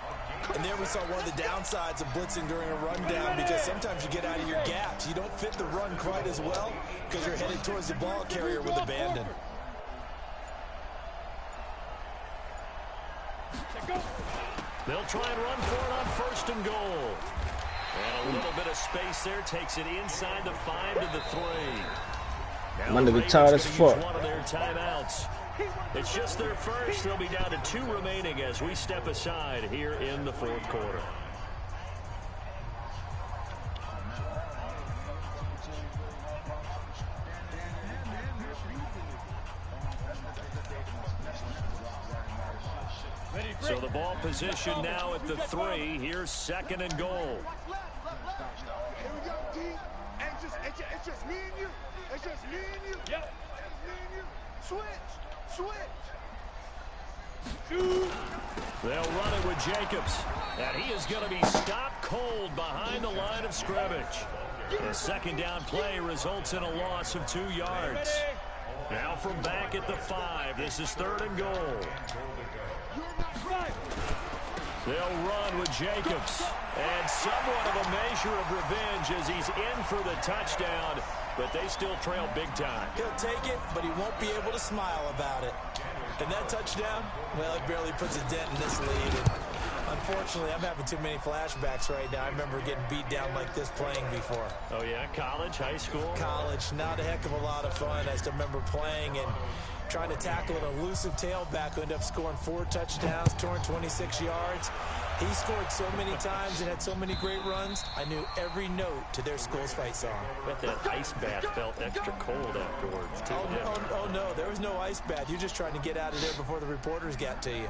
And there we saw one of the downsides of blitzing during a rundown, because sometimes you get out of your gaps. You don't fit the run quite as well because you're headed towards the ball carrier with abandon. They'll try and run for it on 1st and goal. And a little bit of space there takes it inside the 5 to the 3. Now My the nigga Ravens tired as gonna use fuck. one of their timeouts. It's just their first. They'll be down to 2 remaining as we step aside here in the 4th quarter. So the ball position now at the 3. Here's 2nd and goal. Here we go, D. It's just me and you. It's just me and you. Yep. It's me and you. Switch. They'll run it with Jacobs. And he is going to be stopped cold behind the line of scrimmage. The 2nd down play results in a loss of 2 yards. Now from back at the 5. This is 3rd and goal. They'll run with Jacobs. And somewhat of a measure of revenge as he's in for the touchdown. But they still trail big time. He'll take it, but he won't be able to smile about it. And that touchdown, well, it barely puts a dent in this lead. And unfortunately, I'm having too many flashbacks right now. I remember getting beat down like this playing before. Oh, yeah? College, high school? College, not a heck of a lot of fun. I still remember playing and trying to tackle an elusive tailback who ended up scoring 4 touchdowns, 226 yards. He scored so many times and had so many great runs, I knew every note to their school's fight song. Bet that ice bath felt extra cold afterwards, too. Oh, no, there was no ice bath. You're just trying to get out of there before the reporters got to you.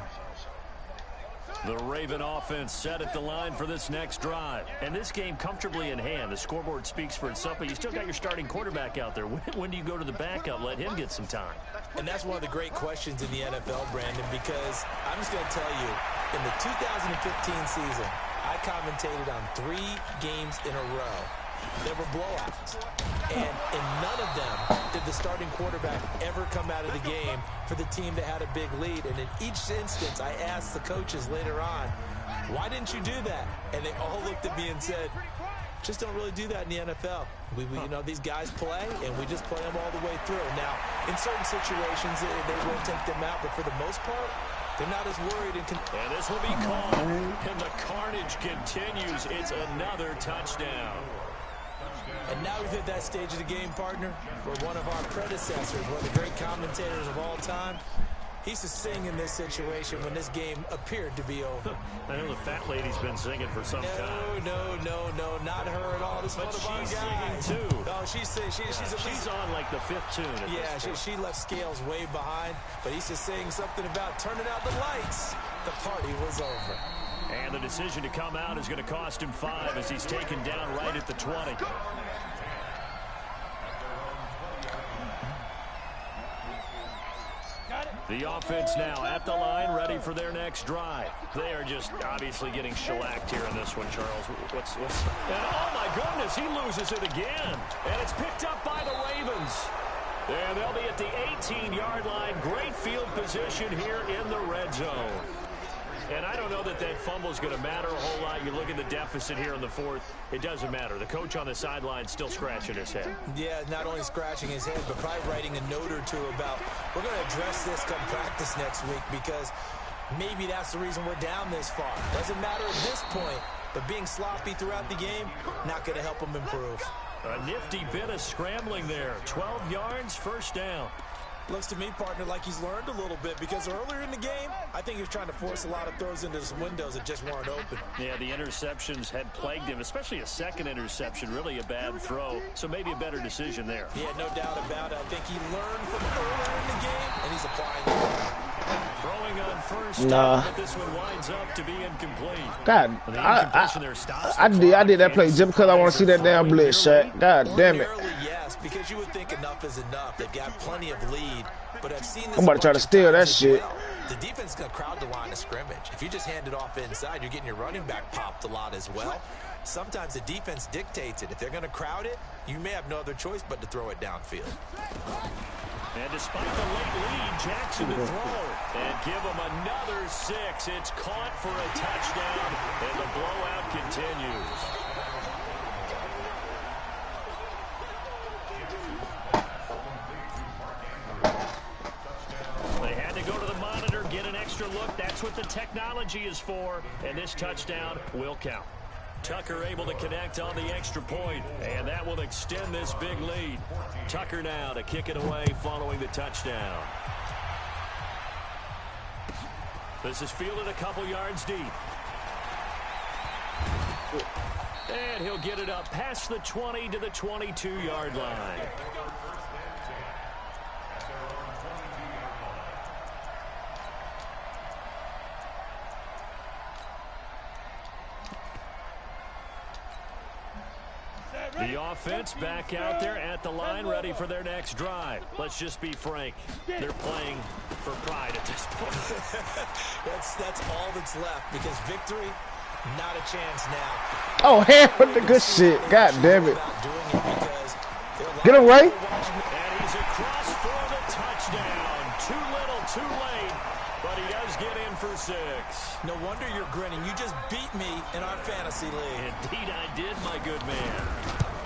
The Raven offense set at the line for this next drive. And this game comfortably in hand. The scoreboard speaks for itself, but you still got your starting quarterback out there. When do you go to the backup? Let him get some time. And that's one of the great questions in the NFL, Brandon, because I'm just going to tell you, in the 2015 season, I commentated on 3 games in a row. There were blowouts. And in none of them did the starting quarterback ever come out of the game for the team that had a big lead. And in each instance, I asked the coaches later on, why didn't you do that? And they all looked at me and said, just don't really do that in the NFL. We you know, these guys play, and we just play them all the way through. Now, in certain situations, they will take them out, but for the most part, they're not as worried. And this will be called, and the carnage continues. It's another touchdown. And now we've hit that stage of the game, partner, where one of our predecessors, one of the great commentators of all time, he used to sing in this situation when this game appeared to be over. I know the fat lady's been singing for some time. No, not her at all. This But is one of our she's guys. singing, too. No, she's on like the 5th tune at yeah, this point. she left Scales way behind, but he used to sing something about turning out the lights. The party was over. And the decision to come out is going to cost him 5 as he's taken down right at the 20. The offense now at the line, ready for their next drive. They are just obviously getting shellacked here in this one, Charles. What's and oh my goodness, he loses it again. And it's picked up by the Ravens. And they'll be at the 18-yard line. Great field position here in the red zone. And I don't know that that fumble is going to matter a whole lot. You look at the deficit here in the 4th. It doesn't matter. The coach on the sideline still scratching his head. Yeah, not only scratching his head, but probably writing a note or two about, we're going to address this come practice next week, because maybe that's the reason we're down this far. Doesn't matter at this point, but being sloppy throughout the game, not going to help them improve. A nifty bit of scrambling there. 12 yards, 1st down. Looks to me, partner, like he's learned a little bit because earlier in the game, I think he was trying to force a lot of throws into some windows that just weren't open. Yeah, the interceptions had plagued him, especially a second interception, really a bad throw. So maybe a better decision there. Yeah, no doubt about it. I think he learned from earlier in the game, and he's applying it. Throwing on first down, but this one winds up to be incomplete. God, I did that play just because I want to see that damn blitz shot. God damn it. Yes, because you would think enough is enough. They've got plenty of lead, but I've seen this. I'm about to try to steal that shit. Well. The defense is going to crowd the line of scrimmage. If you just hand it off inside, you're getting your running back popped a lot as well. Sometimes the defense dictates it. If they're going to crowd it, you may have no other choice but to throw it downfield. And despite the late lead, Jackson to throw. And give him another 6. It's caught for a touchdown, and the blowout continues. They had to go to the monitor, get an extra look. That's what the technology is for, and this touchdown will count. Tucker able to connect on the extra point, and that will extend this big lead. Tucker now to kick it away following the touchdown. This is fielded a couple yards deep. And he'll get it up past the 20 to the 22-yard line. The offense back out there at the line, ready for their next drive. Let's just be frank. They're playing for pride at this point. that's all that's left, because victory, not a chance now. Oh, hell with the good shit. God damn it. Get away. And he's across for the touchdown. Too little, too late, but he does get in for 6. No wonder you're grinning. You just beat me in our fantasy league. Indeed I did, my good man.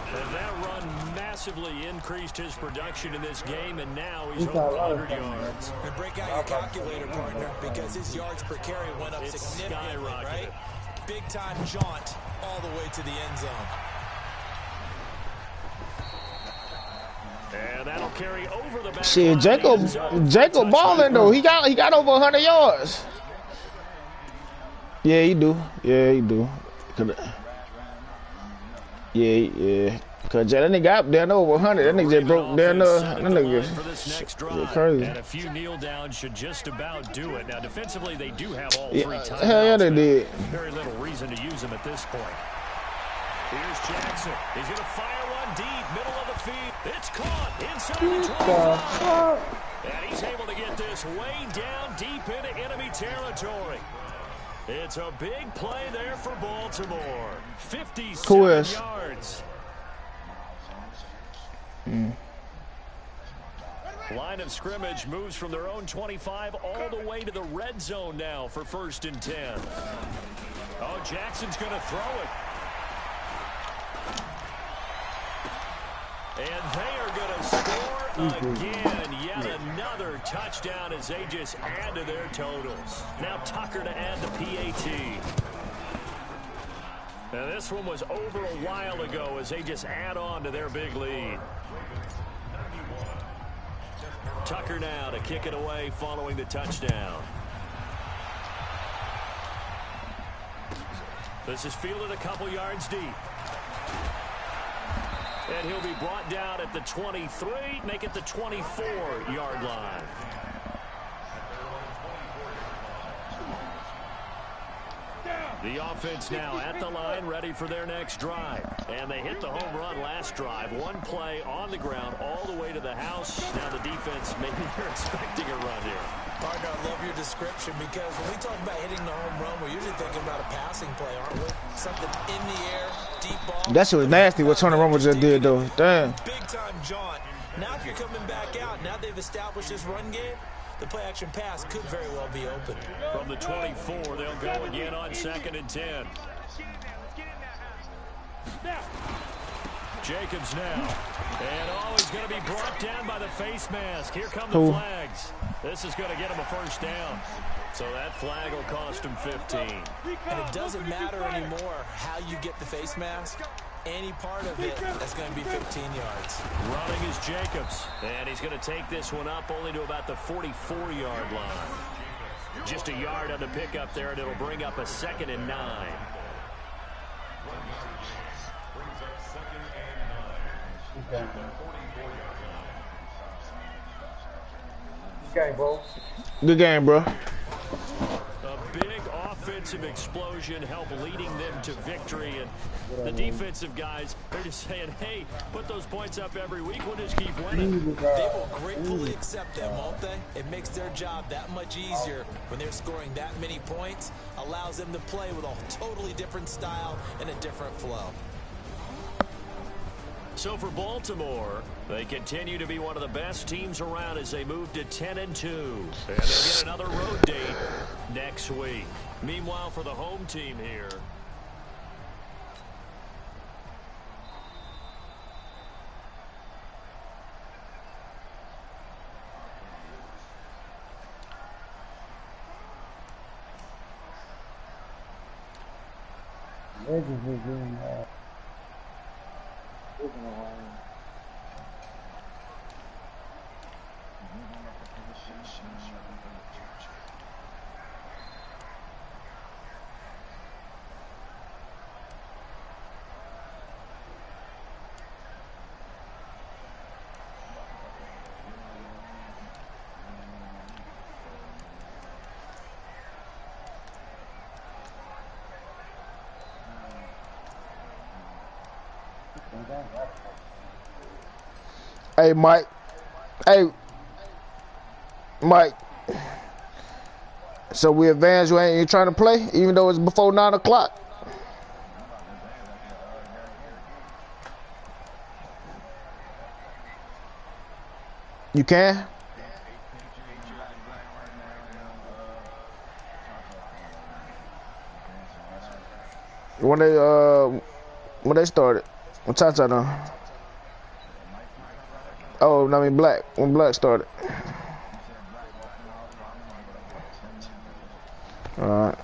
And that run massively increased his production in this game, and now he's over 100 yards. And break out your calculator, partner, because his yards per carry went up significantly, right? Big-time jaunt all the way to the end zone. And that'll carry over the back. Shit, Jacob balling though. He got over 100 yards. Yeah, he do. Yeah, he do. Yeah. Cause that nigga got down over 100. That nigga just broke down there. That nigga crazy. And a few kneel downs should just about do it. Now defensively, they do have all 3 timeouts. Hell yeah, they did. Very little reason to use them at this point. Here's Jackson. He's going to fire one deep, middle of the field. It's caught inside the 25. And he's able to get this way down deep into enemy territory. It's a big play there for Baltimore. 57 yards. Line of scrimmage moves from their own 25 all the way to the red zone now for 1st and 10. Oh, Jackson's going to throw it. And they are going to score again. Yet another touchdown as they just add to their totals. Now Tucker to add the PAT. Now this one was over a while ago as they just add on to their big lead. Tucker now to kick it away following the touchdown. This is fielded a couple yards deep. And he'll be brought down at the 23, make it the 24-yard line. The offense now at the line, ready for their next drive. And they hit the home run last drive. One play on the ground all the way to the house. Now the defense, maybe they're expecting a run here. Partner, I love your description, because when we talk about hitting the home run, we're usually thinking about a passing play, aren't we? Something in the air, deep ball. That shit was nasty what Tony Romo just did, though. Damn. Big-time jaunt. Now if you're coming back out, now they've established this run game, the play-action pass could very well be open. From the 24, they'll go again on 2nd and 10. Jacobs now. And he's going to be brought down by the face mask. Here come the flags. This is going to get him a 1st down. So that flag will cost him 15. And it doesn't matter anymore how you get the face mask. any part of it, that's going to be 15 yards. Running is Jacobs, and he's going to take this one up only to about the 44-yard line. Just a yard on the pickup there, and it'll bring up a 2nd and 9. Okay, bro. Good game, bro. A big offensive explosion helped leading them to victory, and the defensive guys, they're just saying, hey, put those points up every week, we'll just keep winning. They will gratefully accept them, won't they? It makes their job that much easier when they're scoring that many points, allows them to play with a totally different style and a different flow. So for Baltimore, they continue to be one of the best teams around as they move to 10-2. And they'll get another road date next week. Meanwhile, for the home team here, Legends is doing that. Moving around. Hey, Mike. Hey, Mike. So we advance. You ain't trying to play, even though it's before 9 o'clock. You can. When they started, what time on? Oh, I mean Black. When Black started. All right.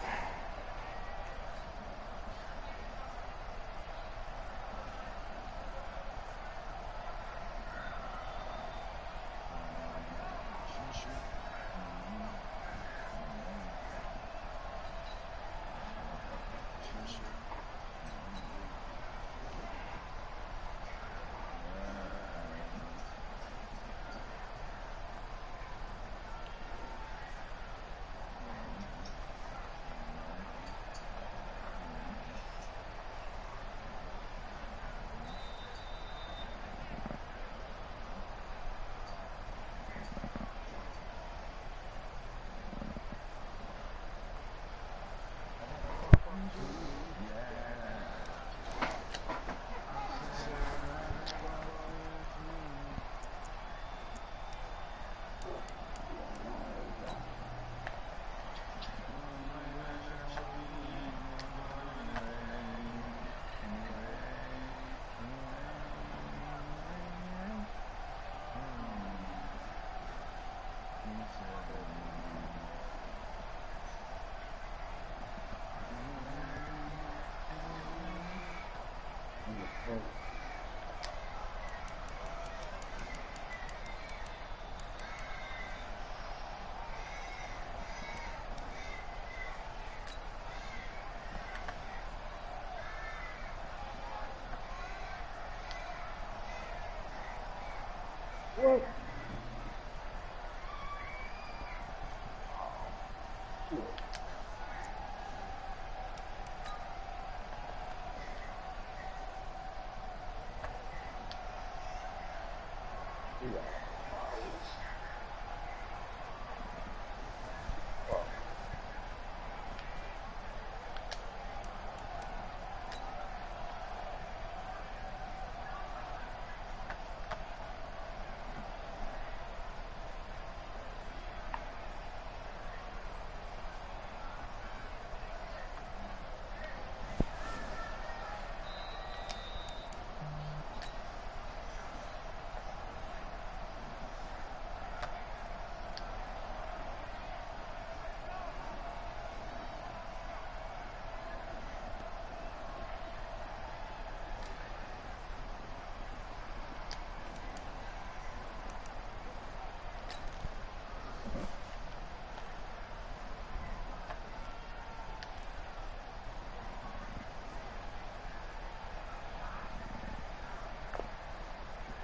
What?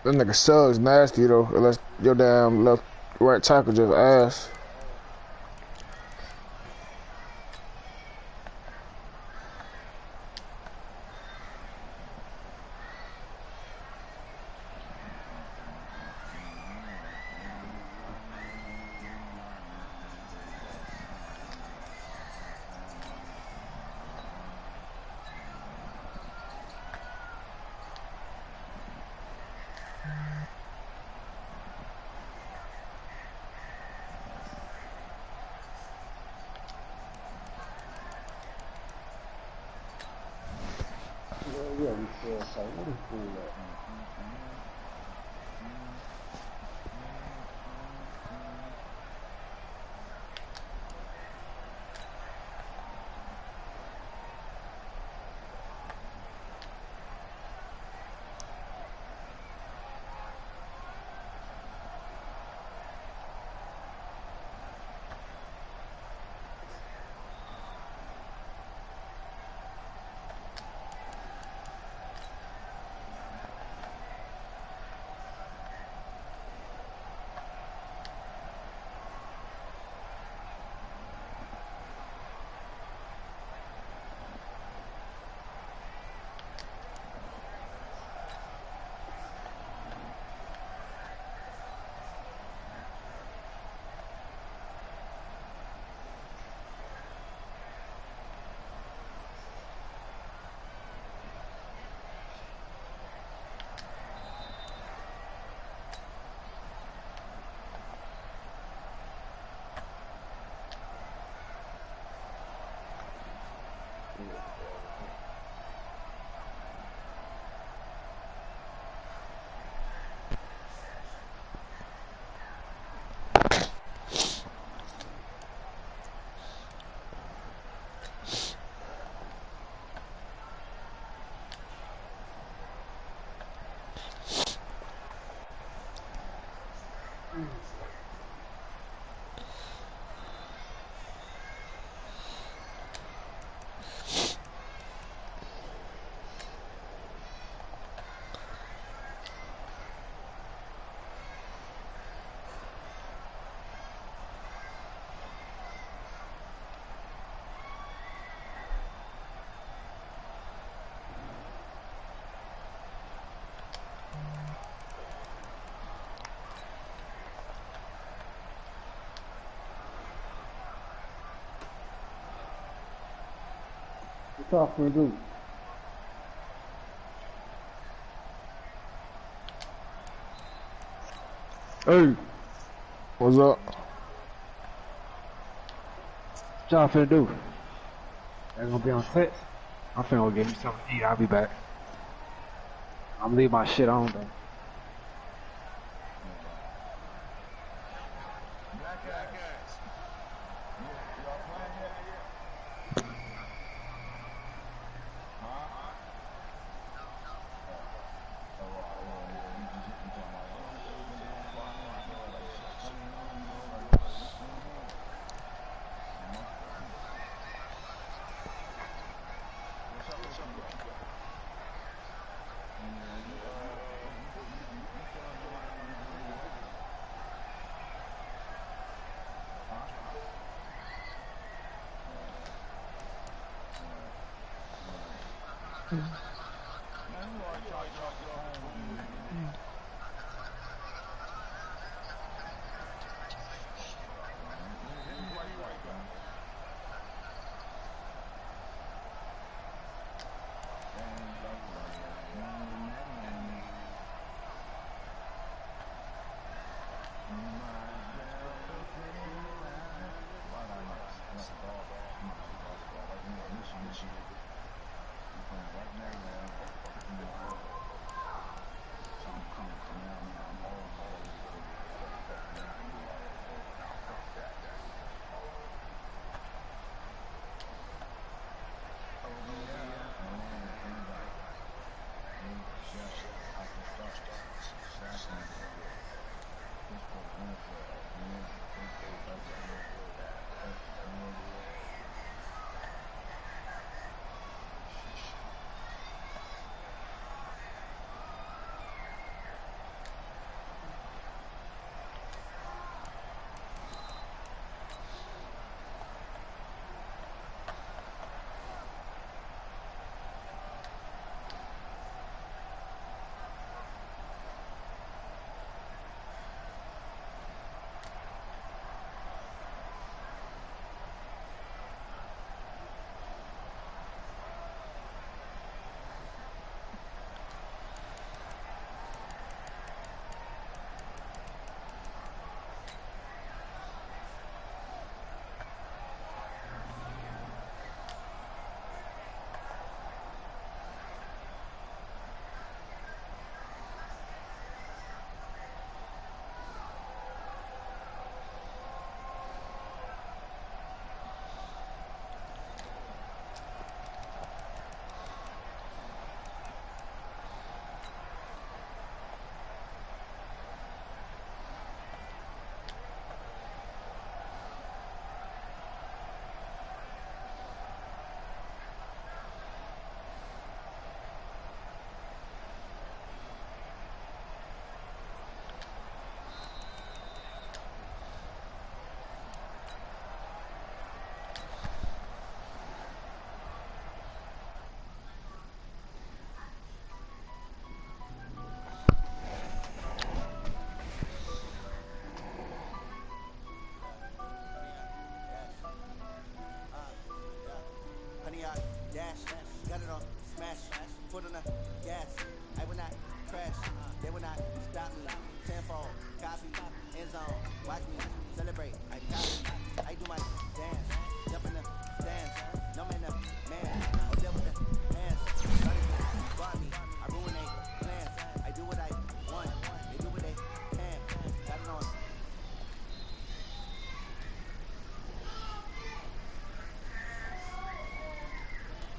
That nigga Suggs nasty though. Unless your damn left right tackle just ass. Yeah, we still say, what is cool at? What's up, for do? Hey, What's up? what y'all finna do? They're gonna be on set. I'm finna go get me something to eat. I'll be back. I'm leave my shit on though. phone, copy, end zone, watch me celebrate. I copy, I do my